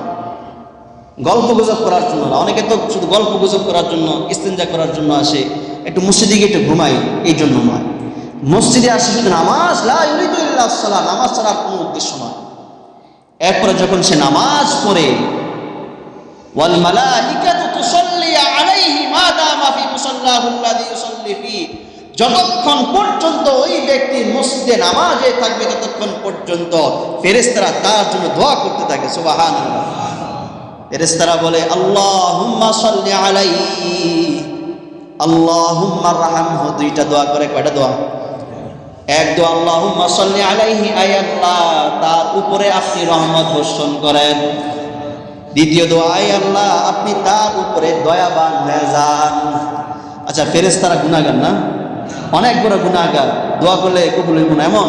গল্প গুজব করার জন্য না। অনেকে তো শুধু গল্প গুজব করার জন্য, ইস্তেঞ্জা করার জন্য আসে, একটু মসজিদে গিয়ে একটু ঘুমাই, এই জন্য নয়। মসজিদে আসে শুধু নামাজ, লা ইউরিদু ইল্লাস সালাহ, নামাজ ছাড়া কোনো উদ্দেশ্য নয়। এরপরে যখন সে নামাজ পড়ে, ওয়াল মালাইকাতু তুসাল্লি আলাইহি মা দামা ফি মুসাল্লাহু আল্লাযী ইউসাল্লি ফি, যতক্ষণ পর্যন্ত ওই ব্যক্তি মসজিদে নামাজে থাকবে ততক্ষণ পর্যন্ত ফেরেশতারা তার জন্য দোয়া করতে থাকে। সুবহানাল্লাহ। ফেরেশতারা বলে, আল্লাহুম্মা সাল্লি আলাইহি, আল্লাহুম্মা রহমহু। দুইটা দোয়া করে। কয়টা দোয়া? এক দোয়া আল্লাহুম্মা সাল্লি আলাইহি, আয় আল্লাহ তার উপরে আপনি রহমত বর্ষণ করেন। দ্বিতীয় দোয়া, আয় আল্লাহ আপনি তার উপরে দয়াবান হয়ে যান। আচ্ছা, ফেরেশতারা গুনাহগার না? অনেক বড় গুনাহগার, দোয়া করলে কবুল হইব না এমন?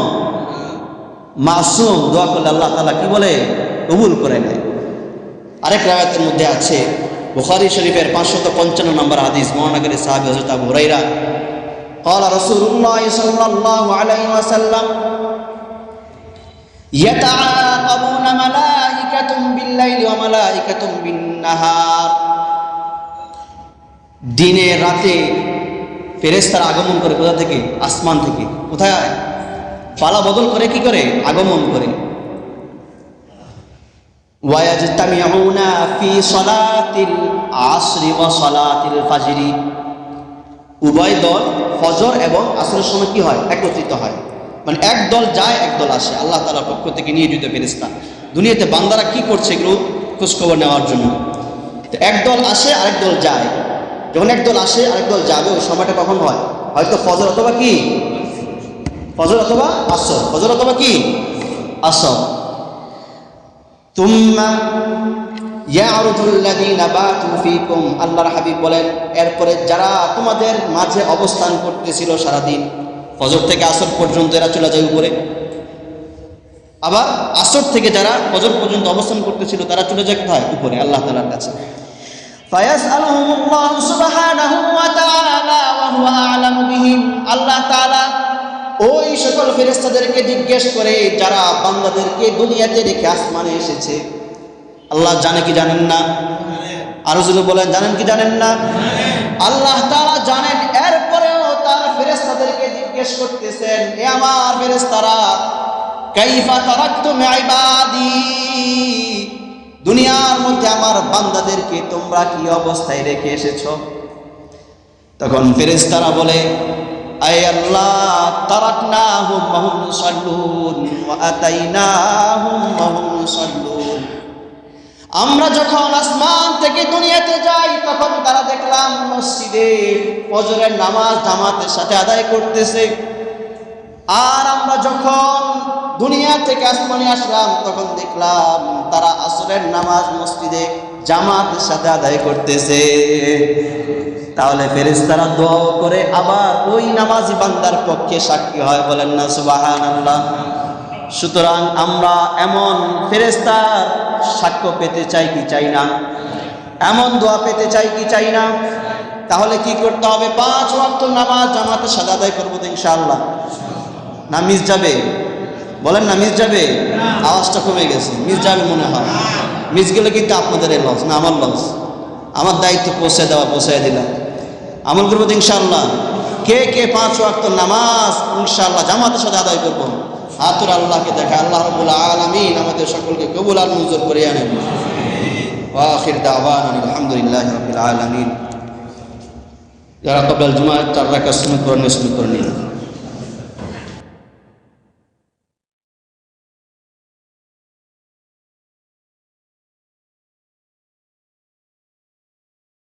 মাসুম, দোয়া করলে আল্লাহ তাআলা কি বলে? কবুল করে নেয়। আরেক রাওয়ায়াতের মধ্যে আছে, বুখারী শরীফের 555 নম্বর হাদিস, মহানগরী সাহাবী হযরত আবু হুরায়রা, قال رسول الله صلى الله عليه وسلم يتعاقبون ملائكة بالليل وملائكة بالنهار, দিনে রাতে ফেরেশতারা আগমন করে। কোথা থেকে? আসমান থেকে। কোথায়? পালা বদল করে, কি করে? আগমন করে। ওয়ায়াজতামিউনা ফি সালাতিল আসরি ওয়া সালাতিল ফাজরি, উভয় দল ফজর এবং আসরের সময় কি হয়? একত্রিত হয়। মানে এক দল যায়, এক দল আসে। আল্লাহ তাআলার পক্ষ থেকে নিয়োজিত ফেরেশতা। দুনিয়াতে বান্দারা কি করছে এগুলো খোঁজখবর নেওয়ার জন্য। তো এক দল আসে, আরেক দল যায়। যখন এক দল আসে, আরেক দল যাবে, ওই সময়টা কখন হয়? হয়তো ফজর অথবা কি? ফজর অথবা আসর। ফজর অথবা কি? আসর। তুম্মা ইয়ারুজুল্লাযীনা বাতু ফীকুম, আল্লাহর হাবিব বলেন, এরপরে যারা তোমাদের মাঝে অবস্থান করতেছিল সারাদিন, ফজর থেকে আসর পর্যন্ত এরা চলে যায় উপরে। আবার আসর থেকে যারা ফজর পর্যন্ত অবস্থান করতেছিল তারা চলে যায় কোথায়? উপরে, আল্লাহ তাআলার কাছে। ফায়াসআলুহুমুল্লাহু সুবহানাহু ওয়া তাআলা ওয়া হুয়া আ'লামু বিহিম, আল্লাহ তাআলা ওই সকল ফেরেশতাদেরকে জিজ্ঞেস করে যারা বান্দাদেরকে দুনিয়াতে রেখে আসমানে এসেছে। আল্লাহ জানে কি জানেন না? আরো জোরে বলেন, জানেন কি জানেন না? আল্লাহ তাআলা জানেন। এরপরেও তার ফেরেশতাদেরকে জিজ্ঞেস করতেছেন, এ আমার ফেরেশতারা, কাইফা তারাকতুম ইবাদি, দুনিয়ার মধ্যে আমার বান্দাদেরকে তোমরা কি অবস্থায় রেখে এসেছো? তখন ফেরেশতারা বলে, আয় আল্লাহ, তারাকনাহুম ওয়া হুম ইউসাল্লুন ওয়া আতাইনাহুম ওয়া হুম ইউসাল্লুন। আমরা যখন আসমান থেকে দুনিয়াতে যাই তখন তারা দেখলাম মসজিদে ফজরের নামাজ জামাতের সাথে আদায় করতেছে, আর আমরা যখন দুনিয়া থেকে আসমানে আসলাম তখন দেখলাম তারা আসরের নামাজ মসজিদে জামাতের সাথে আদায় করতেছে। তাহলে ফেরেশতারা দোয়া করে আবার ওই নামাজি বান্দার পক্ষে সাক্ষী হয়, বলেন না সুবহানাল্লাহ। সুতরাং আমরা এমন ফেরেশতার সাক্ষ্য পেতে চাই কি চাই না? এমন দোয়া পেতে চাই কি চাই না? তাহলে কি করতে হবে? 5 ওয়াক্ত নামাজ জামাতের সাথে আদায় করবো তো ইনশাআল্লাহ। না মিস যাবে? বলেন না মিস যাবে? আওয়াজটা কমে গেছে, মিস যাবে মনে হয়। মিস গেলে কিন্তু আপনাদের লস না আমার লস। আমার দায়িত্ব পৌঁছে দেওয়া, পৌঁছে দিলাম। আমল করবো তো ইনশাআল্লাহ। কে কে 5 ওয়াক্ত নামাজ ইনশাআল্লাহ জামাতের সাথে আদায় করবো? হাতুর আল্লাহকে দেখা। আল্লাহ রাব্বুল আলামিন আমাদের সকলকে কবুল আর মঞ্জুর করে আনেন। ওয়া আখির দাওয়ানা আলহামদুলিল্লাহি রাব্বিল আলামিন। যারা ক্বাবলাল জুমআহ 4 রাকাত সুন্নাত পড়েন, সুন্নাত পড়েন।